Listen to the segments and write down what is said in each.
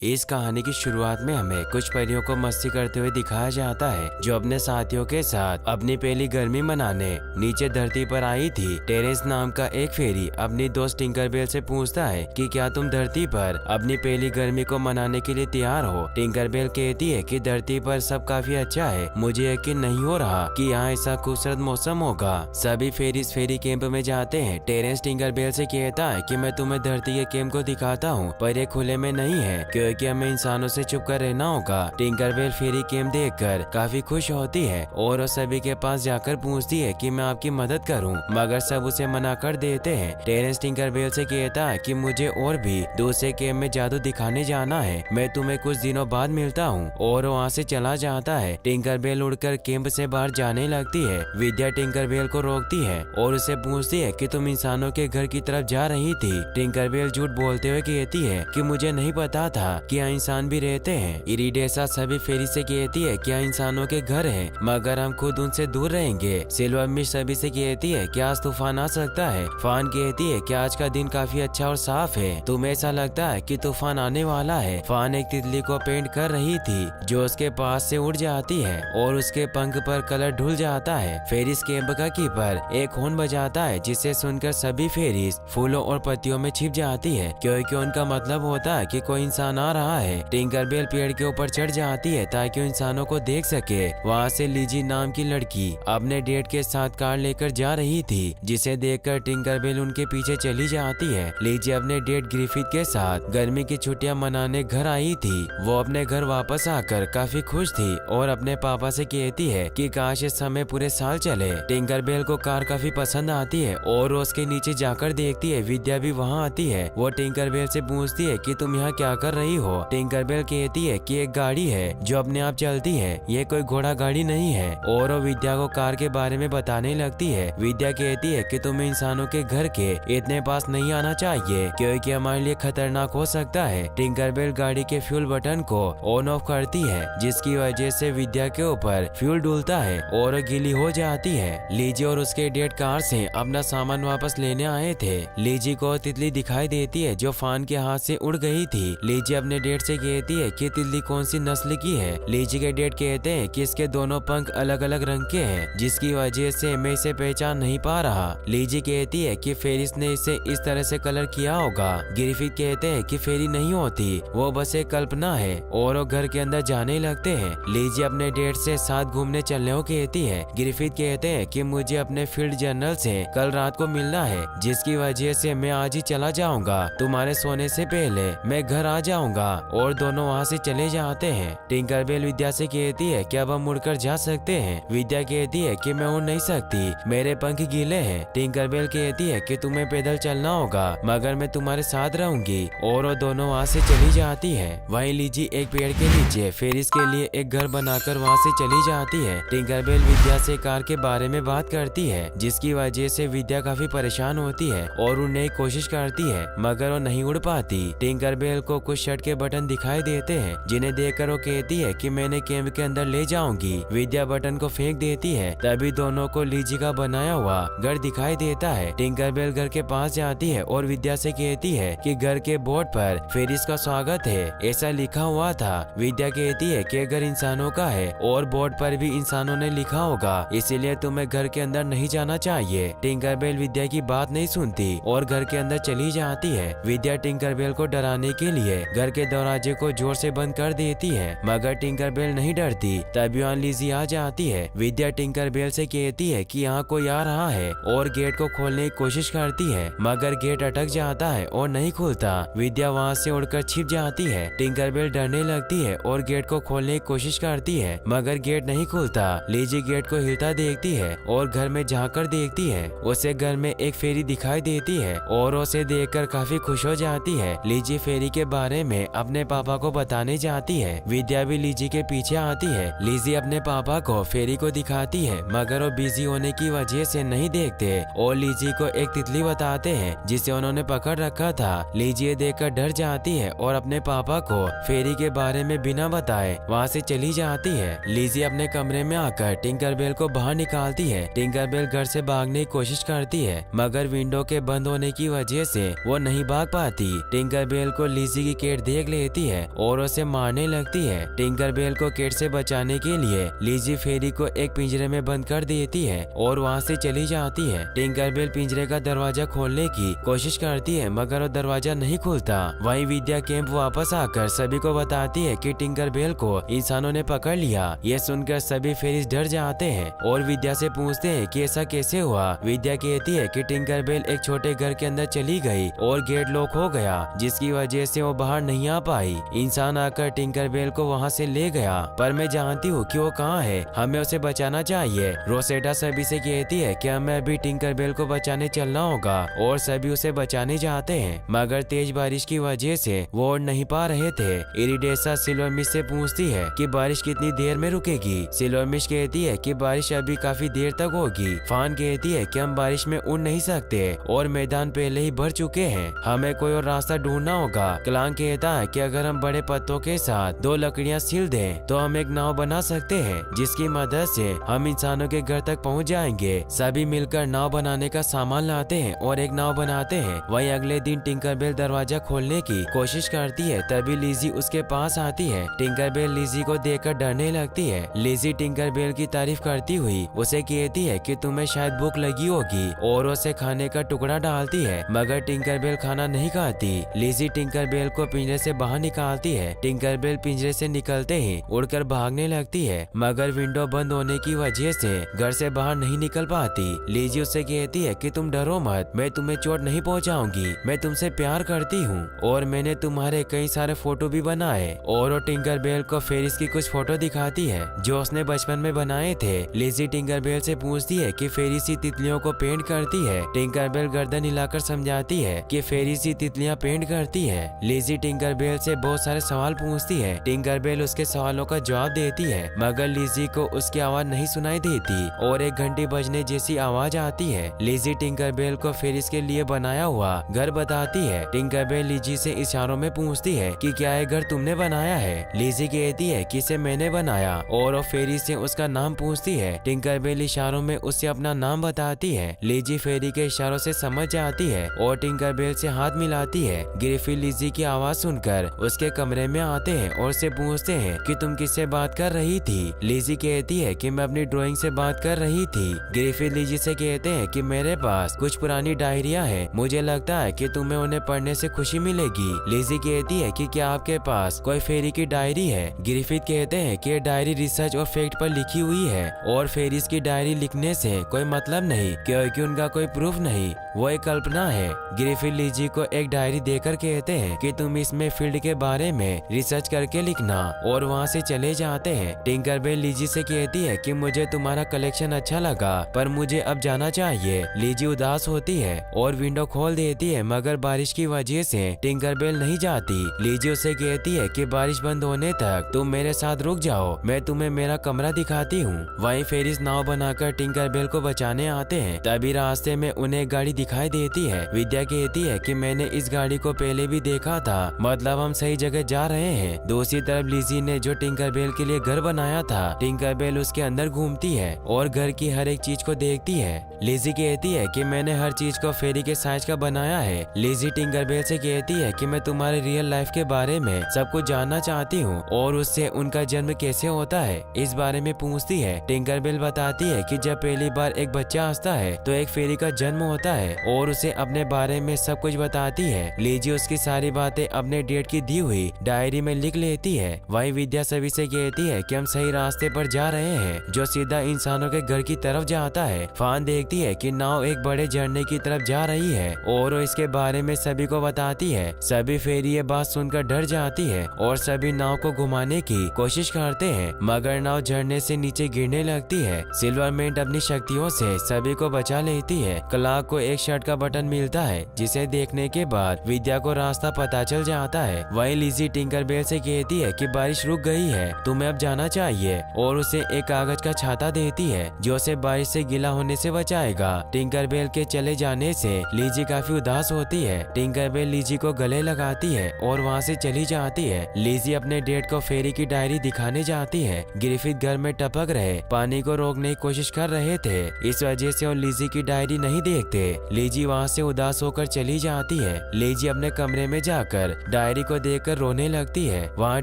इस कहानी की शुरुआत में हमें कुछ परियों को मस्ती करते हुए दिखाया जाता है जो अपने साथियों के साथ अपनी पहली गर्मी मनाने नीचे धरती पर आई थी। टेरेंस नाम का एक फेरी अपनी दोस्त टिंकरबेल से पूछता है कि क्या तुम धरती पर अपनी पहली गर्मी को मनाने के लिए तैयार हो। टिंकरबेल कहती है कि धरती पर सब काफी अच्छा है, मुझे यकीन नहीं हो रहा कि यहाँ ऐसा खूबसूरत मौसम होगा। सभी फेरीज फेरी कैंप में जाते हैं। टेरेंस टिंकरबेल से कहता है कि मैं तुम्हें धरती के कैंप को दिखाता हूँ, पर ये खुले में नहीं है क्योंकि हमें इंसानों से चुप कर रहना होगा। टिंकरबेल फेरी कैंप देखकर काफी खुश होती है और वो सभी के पास जाकर पूछती है कि मैं आपकी मदद करूं, मगर सब उसे मना कर देते हैं। टेरेंस टिंकरबेल से कहता है कि मुझे और भी दूसरे कैंप में जादू दिखाने जाना है, मैं तुम्हें कुछ दिनों बाद मिलता हूं। और वहाँ से चला जाता है। टिंकरबेल उड़कर कैंप से बाहर जाने लगती है। विद्या टिंकरबेल को रोकती है और उसे पूछती है कि तुम इंसानों के घर की तरफ जा रही थी। टिंकरबेल झूठ बोलते हुए कहती है कि मुझे नहीं पता था कि यहाँ इंसान भी रहते हैं। इरिडेसा सभी फेरी से कहती है कि यहाँ इंसानों के घर हैं, मगर हम खुद उनसे दूर रहेंगे। सिल्वर सभी से कहती है कि आज तूफान आ सकता है। फान कहती है कि आज का दिन काफी अच्छा और साफ है, तुम्हें ऐसा लगता है कि तूफान आने वाला है। फान एक तितली को पेंट कर रही थी जो उसके पास से उड़ जाती है और उसके पंख पर कलर ढुल जाता है। फेरिस कैंप का कीपर एक हॉर्न बजाता है जिसे सुनकर सभी फेरिस फूलों और पत्तियों में छिप जाती है क्योंकि उनका मतलब होता है कि कोई इंसान आ रहा है। टिंकरबेल पेड़ के ऊपर चढ़ जाती है ताकि इंसानों को देख सके। वहाँ से लीजी नाम की लड़की अपने डेट के साथ कार लेकर जा रही थी, जिसे देखकर टिंकरबेल उनके पीछे चली जाती है। लीजी अपने डेट ग्रिफिथ के साथ गर्मी की छुट्टियां मनाने घर आई थी। वो अपने घर वापस आकर काफी खुश थी और अपने पापा से कहती है कि काश इस समय पूरे साल चले। टिंकरबेल को कार काफी पसंद आती है और उसके नीचे जाकर देखती है विद्या भी वहाँ आती है। वो टिंकरबेल से पूछती है कि तुम यहाँ क्या कर रही हो। टिंकरबेल कहती है कि एक गाड़ी है जो अपने आप चलती है, ये कोई घोड़ा गाड़ी नहीं है। और वो विद्या को कार के बारे में बताने लगती है। विद्या कहती है कि तुम्हें इंसानों के घर के इतने पास नहीं आना चाहिए क्योंकि हमारे लिए खतरनाक हो सकता है। टिंकरबेल गाड़ी के फ्यूल बटन को ऑन ऑफ करती है जिसकी वजह से विद्या के ऊपर फ्यूल डुलता है और वो गीली हो जाती है। लीजी और उसके डेट कार से अपना सामान वापस लेने आए थे। लीजी को तितली दिखाई देती है जो फान के हाथ से उड़ गई थी। लीजी अपने डेट से कहती है कि तितली कौन सी नस्ल की है। लीजी के डेट कहते हैं कि इसके दोनों पंख अलग अलग रंग के हैं जिसकी वजह से मैं इसे पहचान नहीं पा रहा। लीजी कहती है कि फेरिस ने इसे इस तरह से कलर किया होगा। ग्रिफिथ कहते हैं कि फेरी नहीं होती, वो बस एक कल्पना है और वो घर के अंदर जाने लगते हैं। लीजी अपने डेट से साथ घूमने चलने को कहती है। ग्रिफिथ कहते हैं कि मुझे अपने फील्ड जर्नल से कल रात को मिलना है जिसकी वजह से मैं आज ही चला जाऊंगा, तुम्हारे सोने से पहले मैं घर आ जाऊंगा। और दोनों वहाँ से चले जाते हैं। टिंकरबेल विद्या से कहती है कि अब हम मुड़कर जा सकते हैं। विद्या कहती है कि मैं उड़ नहीं सकती, मेरे पंख गीले हैं। टिंकरबेल कहती है कि तुम्हें पैदल चलना होगा मगर मैं तुम्हारे साथ रहूंगी। और वो दोनों वहाँ से चली जाती है। वहीं लीजी एक पेड़ के नीचे फेरिस के लिए एक घर बनाकर वहाँ से चली जाती है। टिंकरबेल विद्या से कार के बारे में बात करती है जिसकी वजह से विद्या काफी परेशान होती है और उड़ने की कोशिश करती है मगर वो नहीं उड़ पाती। टिंकरबेल को कुछ शर्ट के बटन दिखाई देते हैं जिन्हें देखकर वो कहती है कि मैंने कैंप के अंदर ले जाऊंगी। विद्या बटन को फेंक देती है, तभी दोनों को लीजी का बनाया हुआ घर दिखाई देता है। टिंकरबेल घर के पास जाती है और विद्या से कहती है कि घर के बोर्ड पर फेरिस का स्वागत है ऐसा लिखा हुआ था। विद्या कहती है कि घर इंसानों का है और बोर्ड पर भी इंसानों ने लिखा होगा, इसीलिए तुम्हें घर के अंदर नहीं जाना चाहिए। टिंकरबेल विद्या की बात नहीं सुनती और घर के अंदर चली जाती है। विद्या टिंकरबेल को डराने के लिए घर के दरवाजे को जोर से बंद कर देती है मगर टिंकरबेल नहीं डरती। तभी वहाँ लीजी आ जाती है। विद्या टिंकरबेल से कहती है कि यहाँ कोई आ रहा है और गेट को खोलने की कोशिश करती है मगर गेट अटक जाता है और नहीं खुलता। विद्या वहाँ से उड़कर छिप जाती है। टिंकरबेल डरने लगती है और गेट को खोलने की कोशिश करती है मगर गेट नहीं खुलता। लीजी गेट को हिलता देखती है और घर में झांककर देखती है। उसे घर में एक फेरी दिखाई देती है और उसे देखकर काफी खुश हो जाती है। लीजी फेरी के बारे में अपने पापा को बताने जाती है। विद्या भी लीजी के पीछे आती है। लीजी अपने पापा को फेरी को दिखाती है मगर वो बिजी होने की वजह से नहीं देखते और लीजी को एक तितली बताते हैं जिसे उन्होंने पकड़ रखा था। लीजी ये देखकर डर जाती है और अपने पापा को फेरी के बारे में बिना बताए वहाँ से चली जाती है। लीजी अपने कमरे में आकर टिंकरबेल को बाहर निकालती है। टिंकरबेल घर से भागने की कोशिश करती है मगर विंडो के बंद होने की वजह से वो नहीं भाग पाती। टिंकरबेल को लीजी की केट देख लेती है और उसे मारने लगती है। टिंकरबेल को केट से बचाने के लिए लिजी फेरी को एक पिंजरे में बंद कर देती है और वहाँ से चली जाती है। टिंकरबेल पिंजरे का दरवाजा खोलने की कोशिश करती है मगर वो दरवाजा नहीं खुलता। वहीं विद्या कैंप वापस आकर सभी को बताती है कि टिंकरबेल को इंसानों ने पकड़ लिया। ये सुनकर सभी फेरीज डर जाते हैं और विद्या से पूछते हैं कि ऐसा कैसे हुआ। विद्या कहती है कि टिंकरबेल एक छोटे घर के अंदर चली गई और गेट लॉक हो गया, जिसकी वजह से वो बाहर नहीं आ पाई। इंसान आकर टिंकरबेल को वहाँ से ले गया, पर मैं जानती हूँ कि वो कहाँ है, हमें उसे बचाना चाहिए। रोसेटा सभी से कहती है कि हमें अभी टिंकरबेल को बचाने चलना होगा और सभी उसे बचाने जाते हैं मगर तेज बारिश की वजह से वो उड़ नहीं पा रहे थे। इरिडेसा सिल्वरमिश से पूछती है कि बारिश कितनी देर में रुकेगी। सिल्वरमिश कहती है कि बारिश अभी काफी देर तक होगी। फान कहती है कि हम बारिश में उड़ नहीं सकते और मैदान पहले ही भर चुके हैं, हमें कोई और रास्ता ढूंढना होगा। क्लांग कहता है कि अगर हम बड़े पत्तों के साथ 2 लकड़ियां सिल दें तो हम एक नाव बना सकते हैं, जिसकी मदद से हम इंसानों के घर तक पहुंच जाएंगे। सभी मिलकर नाव बनाने का सामान लाते हैं और एक नाव बनाते हैं। वहीं अगले दिन टिंकरबेल दरवाजा खोलने की कोशिश करती है, तभी लिजी उसके पास आती है। टिंकरबेल लिजी को देखकर डरने लगती है। लिजी टिंकरबेल की तारीफ करती हुई उसे कहती है कि तुम्हें शायद भूख लगी होगी और उसे खाने का टुकड़ा डालती है मगर टिंकरबेल खाना नहीं खाती। लिजी टिंकरबेल को पिंजरे से बाहर निकालती है। टिंकरबेल पिंजरे से निकलते ही उड़कर भागने लगती है मगर विंडो बंद होने की वजह से घर से बाहर नहीं निकल पाती। लिजी उससे कहती है कि तुम डरो मत, मैं तुम्हें चोट नहीं पहुंचाऊंगी, मैं तुमसे प्यार करती हूँ और मैंने तुम्हारे कई सारे फोटो भी बनाए। और वो टिंकरबेल को फेरिस की कुछ फोटो दिखाती है जो उसने बचपन में बनाए थे। लिजी टिंकरबेल से पूछती है कि फेरिस ही तितलियों को पेंट करती है। टिंकरबेल गर्दन हिलाकर समझाती है कि फेरिस ही तितलियां पेंट करती है। लिजी टिंकरबेल से बहुत सारे सवाल पूछती है। टिंकरबेल उसके सवालों का जवाब देती है मगर लिजी को उसकी आवाज नहीं सुनाई देती और एक घंटी बजने जैसी आवाज आती है। लिजी टिंकरबेल को फेरिस के लिए बनाया हुआ घर बताती है। टिंकरबेल लिजी से इशारों में पूछती है कि क्या ये घर तुमने बनाया है। लिजी कहती है कि इसे मैंने बनाया और वो फेरिस से उसका नाम पूछती है। टिंकरबेल इशारों में उससे अपना नाम बताती है। लिजी फेरी के इशारों से समझ जाती है और टिंकरबेल से हाथ मिलाती है। ग्रिफिन लिजी की आवाज सुनकर उसके कमरे में आते हैं और उससे पूछते हैं कि तुम किससे बात कर रही थी। लिजी कहती है कि मैं अपनी ड्राइंग से बात कर रही थी। ग्रिफिन लिजी से कहते हैं कि मेरे पास कुछ पुरानी डायरिया है, मुझे लगता है कि तुम्हें उन्हें पढ़ने से खुशी मिलेगी। लिजी कहती है कि क्या आपके पास कोई फेरी की डायरी है। ग्रिफिथ कहते हैं कि ये डायरी रिसर्च और फैक्ट पर लिखी हुई है और फेरिस की डायरी लिखने से कोई मतलब नहीं क्योंकि उनका कोई प्रूफ नहीं, वो एक कल्पना है। ग्रिफिथ लिजी को एक डायरी देकर कहते हैं कि तुम इसमें फील्ड के बारे में रिसर्च करके लिखना और वहाँ से चले जाते हैं। टिंकरबेल लिजी से कहती है कि मुझे तुम्हारा कलेक्शन अच्छा लगा पर मुझे अब जाना चाहिए। लिजी उदास होती है और विंडो खोल देती है मगर बारिश की वजह से टिंकरबेल नहीं जाती। लिजी उसे कहती है कि बारिश बंद होने तक तुम मेरे साथ रुक जाओ, मैं तुम्हें मेरा कमरा दिखाती हूँ। वहीं फेरिस नाव बनाकर टिंकरबेल को बचाने आते हैं। तभी रास्ते में उन्हें गाड़ी दिखाई देती है। विद्या कहती है कि मैंने इस गाड़ी को पहले भी देखा था, मतलब हम सही जगह जा रहे हैं। दूसरी तरफ लिजी ने जो टिंकरबेल के लिए घर बनाया था, टिंकरबेल उसके अंदर घूमती है और घर की हर एक चीज को देखती है। लिजी कहती है कि मैंने हर चीज को फेरी के साइज का बनाया है। लिजी टिंकरबेल से कहती है कि मैं तुम्हारे रियल लाइफ के बारे में सब कुछ जानना चाहती हूँ और उससे उनका जन्म कैसे होता है इस बारे में पूछती है। टिंकरबेल बताती है कि जब पहली बार एक बच्चा हंसता है तो एक फेरी का जन्म होता है और उसे अपने बारे में सब कुछ बताती है। लिजी उसकी सारी बातें अपने डेट की दी हुई डायरी में लिख लेती है। वही विद्या सभी से कहती है कि हम सही रास्ते पर जा रहे हैं जो सीधा इंसानों के घर की तरफ जाता है। फान देखती है कि नाव एक बड़े झरने की तरफ जा रही है और वो इसके बारे में सभी को बताती है। सभी फेरी ये बात सुनकर डर जाती है और सभी नाव को घुमाने की कोशिश करते हैं मगर नाव झरने से नीचे गिरने लगती है। सिल्वरमेंट अपनी शक्तियों से सभी को बचा लेती है। क्लार्क को एक शर्ट का बटन मिलता है जिसे देखने के बाद विद्या को रास्ता पता चल जाता है। वहीं लिजी टिंकरबेल से कहती है कि बारिश रुक गई है, तुम्हें अब जाना चाहिए और उसे एक कागज का छाता देती है जो उसे बारिश से गीला होने से बचाएगा। टिंकरबेल के चले जाने से लिजी काफी उदास होती है। टिंकरबेल लिजी को गले लगाती है और वहाँ से चली जाती है। लिजी अपने डेट को फेरी की डायरी दिखाने जाती है। ग्रिफिथ घर में टपक रहे पानी को रोकने की कोशिश कर रहे थे, इस वजह से वो लिजी की डायरी नहीं देखते। लीजी वहाँ से उदास होकर चली जाती है। लीजी अपने कमरे में जाकर डायरी को देखकर रोने लगती है। वहाँ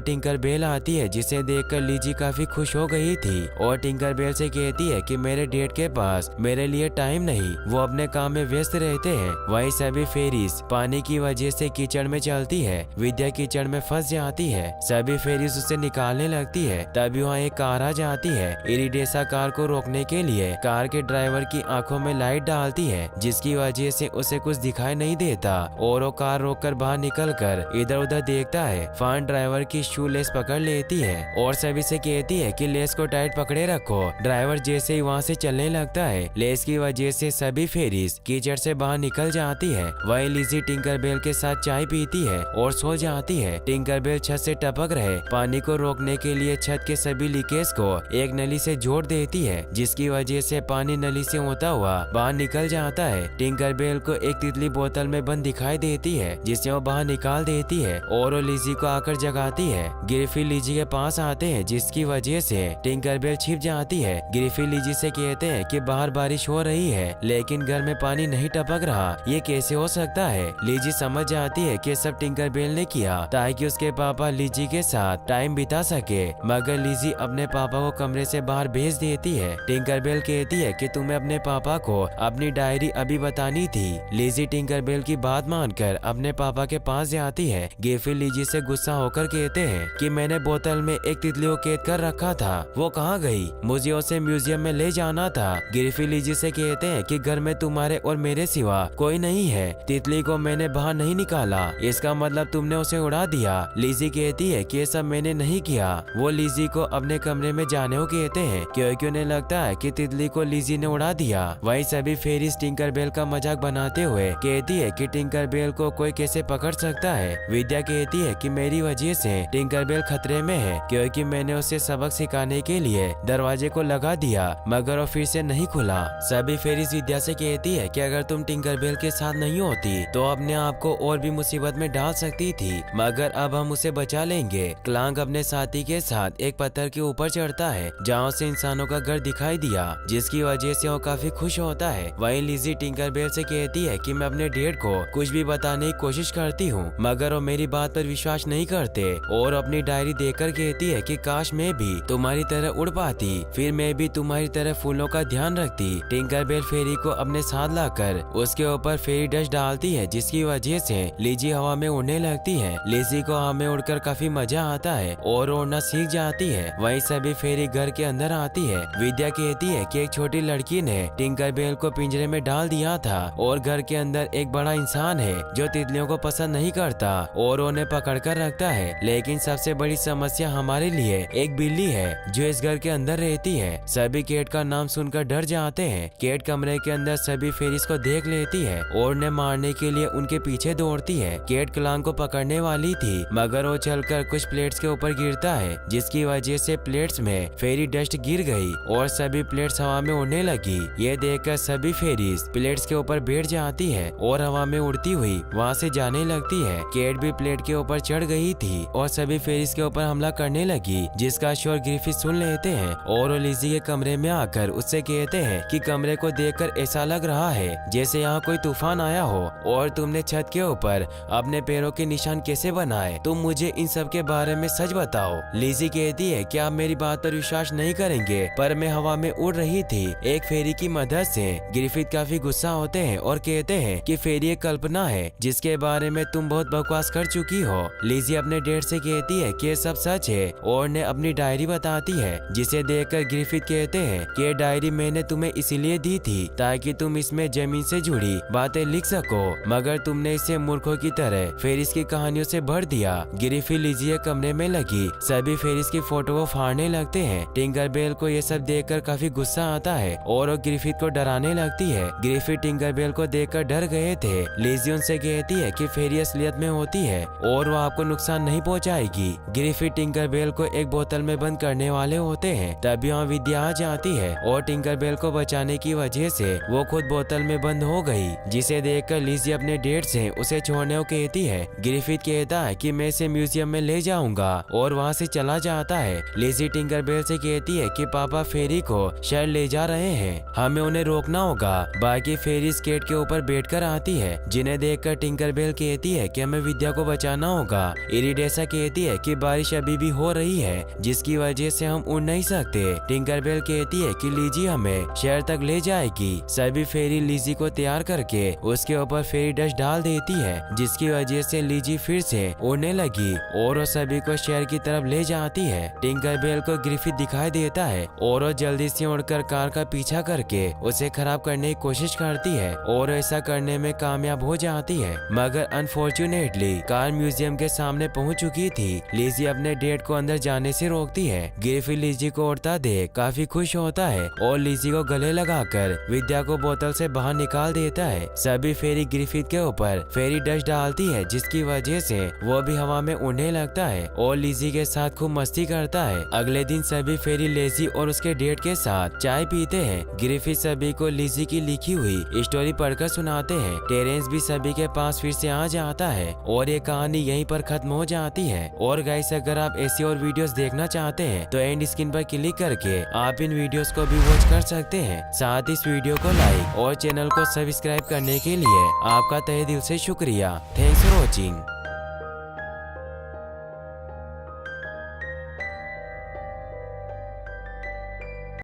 टिंकर बेल आती है जिसे देखकर लीजी काफी खुश हो गई थी और टिंकर बेल से कहती है कि मेरे डेट के पास मेरे लिए टाइम नहीं, वो अपने काम में व्यस्त रहते हैं। वहीं सभी फेरीज पानी की वजह से कीचड़ में चलती है। विद्या कीचड़ में फंस जाती है। सभी फेरीज उसे निकालने लगती है। तभी वहाँ एक कार आ जाती है। इरिडेसा कार को रोकने के लिए कार के ड्राइवर की आंखों में लाइट डालती है जिसकी वजह से उसे कुछ दिखाई नहीं देता और वो कार रोककर बाहर निकलकर इधर उधर देखता है। फान ड्राइवर की शू लेस पकड़ लेती है और सभी से कहती है कि लेस को टाइट पकड़े रखो। ड्राइवर जैसे ही वहाँ से चलने लगता है, लेस की वजह से सभी फेरीज कीचड़ से बाहर निकल जाती है। वही लिजी टिंकर बेल के साथ चाय पीती है और सो जाती है। टिंकर बेल छत से टपक रहे पानी को रोकने के लिए छत के सभी लीकेज को एक नली से जोड़ देती है जिसकी वजह से पानी नली से होता हुआ बाहर निकल जाता है। टिंकर बेल को एक तितली बोतल में बंद दिखाई देती है जिसे वो बाहर निकाल देती है और वो लिजी को आकर जगाती है। ग्रिफिन लिजी के पास आते हैं जिसकी वजह से टिंकर बेल छिप जाती है। ग्रिफिन लिजी से कहते हैं कि बाहर बारिश हो रही है लेकिन घर में पानी नहीं टपक रहा, ये कैसे हो सकता है। लिजी समझ जाती है कि सब टिंकर बेल ने किया ताकि उसके पापा लिजी के साथ टाइम बिता सके, मगर लिजी अपने पापा को कमरे से बाहर भेज देती है। टिंकर बेल कहती है कि तुम्हें अपने पापा को अपनी डायरी अभी बतानी थी। लिजी टिंकर बेल की बात मानकर अपने पापा के पास जाती है। ग्रिफिन लिजी से गुस्सा होकर कहते हैं कि मैंने बोतल में एक तितली को कैद कर रखा था, वो कहाँ गई, मुझे उसे म्यूजियम में ले जाना था। ग्रिफिन लिजी से कहते हैं कि घर में तुम्हारे और मेरे सिवा कोई नहीं है, तितली को मैंने बाहर नहीं निकाला, इसका मतलब तुमने उसे उड़ा दिया। लिजी कहती है कि ये सब मैंने नहीं किया। वो लिजी को अपने कमरे में जाने को कहते हैं क्योंकि उन्हें लगता है कि तितली को लिजी ने उड़ा दिया। वहीं सभी फेरीज टिंकर बेल का मजाक बनाते हुए कहती है कि टिंकर बेल को कोई कैसे पकड़ सकता है। विद्या कहती है कि मेरी वजह से टिंकर बेल खतरे में है क्योंकि मैंने उसे सबक सिखाने के लिए दरवाजे को लगा दिया मगर वो फिर से नहीं खुला। सभी फेरीज विद्या से कहती है कि अगर तुम टिंकर बेल के साथ नहीं होती तो अपने आप को और भी मुसीबत में डाल सकती थी, मगर अब हम उसे बचा लेंगे। क्लांक अपने साथी के साथ एक पत्थर के ऊपर चढ़ता है जहाँ उसे इंसानों का घर दिखाई दिया जिसकी वजह से वो काफी खुश होता है। वहीं लिजी टिंकर बेल से कहती है कि मैं अपने डेड को कुछ भी बताने की कोशिश करती हूँ मगर वो मेरी बात पर विश्वास नहीं करते और अपनी डायरी देखकर कहती है कि काश मैं भी तुम्हारी तरह उड़ पाती, फिर मैं भी तुम्हारी तरह फूलों का ध्यान रखती। टिंकर बेल फेरी को अपने साथ लाकर उसके ऊपर फेरी डस्ट डालती है जिसकी वजह से लिजी हवा में उड़ने लगती है। लिजी को हवा में उड़कर काफी मजा आता है और उड़ना सीख जाती है। वहीं सभी फेरी घर के अंदर आती है। विद्या कहती है कि एक छोटी लड़की ने टिंकर बेल को पिंजरे में डाल दिया था और घर के अंदर एक बड़ा इंसान है जो तितलियों को पसंद नहीं करता और उन्हें पकड़ कर रखता है, लेकिन सबसे बड़ी समस्या हमारे लिए एक बिल्ली है जो इस घर के अंदर रहती है। सभी केट का नाम सुनकर डर जाते हैं। केट कमरे के अंदर सभी फेरीज को देख लेती है और उन्हें मारने के लिए उनके पीछे दौड़ती है। केट क्लांक को पकड़ने वाली थी मगर वो चलकर कुछ प्लेट्स के ऊपर गिरता है जिसकी वजह से प्लेट्स में फेरी डस्ट गिर गई और सभी प्लेट्स हवा में उड़ने लगी। ये देखकर सभी फेरीज प्लेट्स के ऊपर बैठ जाती है और हवा में उड़ती हुई वहाँ से जाने लगती है। केट भी प्लेट के ऊपर चढ़ गई थी और सभी फेरीज के ऊपर हमला करने लगी जिसका शोर ग्रिफिन सुन लेते हैं और लिजी के कमरे में आकर उससे कहते हैं कि कमरे को देखकर ऐसा लग रहा है जैसे यहाँ कोई तूफान आया हो और तुमने छत के ऊपर अपने पैरों के निशान कैसे बनाए, तुम मुझे इन सब के बारे में सच बताओ। लिजी कहती है कि आप मेरी बात पर विश्वास नहीं करेंगे पर मैं हवा में उड़ रही थी एक फेरी की मदद से। ग्रिफिन काफी गुस्सा होते हैं और कहते हैं कि फेरी एक कल्पना है जिसके बारे में तुम बहुत बकवास कर चुकी हो। लिजी अपने डैड से कहती है कि ये सब सच है और उन्हें अपनी डायरी बताती है जिसे देखकर ग्रिफिन कहते हैं कि ये डायरी मैंने तुम्हें इसीलिए दी थी ताकि तुम इसमें जमीन से जुड़ी बातें लिख सको, मगर तुमने इसे मूर्खों की तरह फेरिस की कहानियों से भर दिया। ग्रिफिन लिजी के कमरे में लगी सभी फेरिस की फोटो को फाड़ने लगते हैं। टिंकर बेल को ये सब देखकर काफी गुस्सा आता है और वो ग्रिफिन को डराने लगती है। ग्रिफिन टिंकर बेल को देखकर डर गए थे। लिजी उनसे कहती है कि फेरी असलियत में होती है और वो आपको नुकसान नहीं पहुंचाएगी। ग्रिफिन टिंकर बेल को एक बोतल में बंद करने वाले होते हैं तभी वहाँ विद्या आ जाती है और टिंकर बेल को बचाने की वजह से वो खुद बोतल में बंद हो गई, जिसे देखकर लिजी अपने डैड से उसे छोड़ने को कहती है। ग्रिफिन कहता है कि मैं इसे म्यूजियम में ले जाऊंगा और वहाँ से चला जाता है। लिजी टिंकर बेल से कहती है कि पापा फेरी को शायद ले जा रहे हैं, हमें उन्हें रोकना होगा। बाकी फेरी फेरी स्केट के ऊपर बैठकर आती है, जिन्हें देखकर टिंकरबेल कहती है कि हमें विद्या को बचाना होगा। इरिडेसा कहती है कि बारिश अभी भी हो रही है, जिसकी वजह से हम उड़ नहीं सकते। टिंकरबेल कहती है कि लीजी हमें शहर तक ले जाएगी। सभी फेरी लीजी को तैयार करके उसके ऊपर फेरी डस्ट डाल देती है, जिसकी वजह से लीजी फिर से उड़ने लगी और वो सभी को शहर की तरफ ले जाती है। टिंकरबेल को ग्रिफिथ दिखाई देता है और वो जल्दी से उड़कर कार का पीछा करके उसे खराब करने की कोशिश करती है और ऐसा करने में कामयाब हो जाती है, मगर अनफॉर्चुनेटली कार म्यूजियम के सामने पहुंच चुकी थी। लीजी अपने डेट को अंदर जाने से रोकती है। ग्रिफिथ लीजी को उड़ता देख काफी खुश होता है और लीजी को गले लगाकर विद्या को बोतल से बाहर निकाल देता है। सभी फेरी ग्रिफिथ के ऊपर फेरी डस्ट डालती है, जिसकी वजह से वो भी हवा में उड़ने लगता है और लीजी के साथ खूब मस्ती करता है। अगले दिन सभी फेरी लेजी और उसके डेट के साथ चाय पीते हैं। ग्रिफिथ सभी को लीजी की लिखी हुई स्टोरी पढ़कर सुनाते हैं। टेरेंस भी सभी के पास फिर से आ जाता है और ये कहानी यहीं पर खत्म हो जाती है। और गाइस, अगर आप ऐसी और वीडियोस देखना चाहते हैं तो एंड स्क्रीन पर क्लिक करके आप इन वीडियोस को भी वॉच कर सकते हैं। साथ इस वीडियो को लाइक और चैनल को सब्सक्राइब करने के लिए आपका तहे दिल से शुक्रिया। Thanks for watching.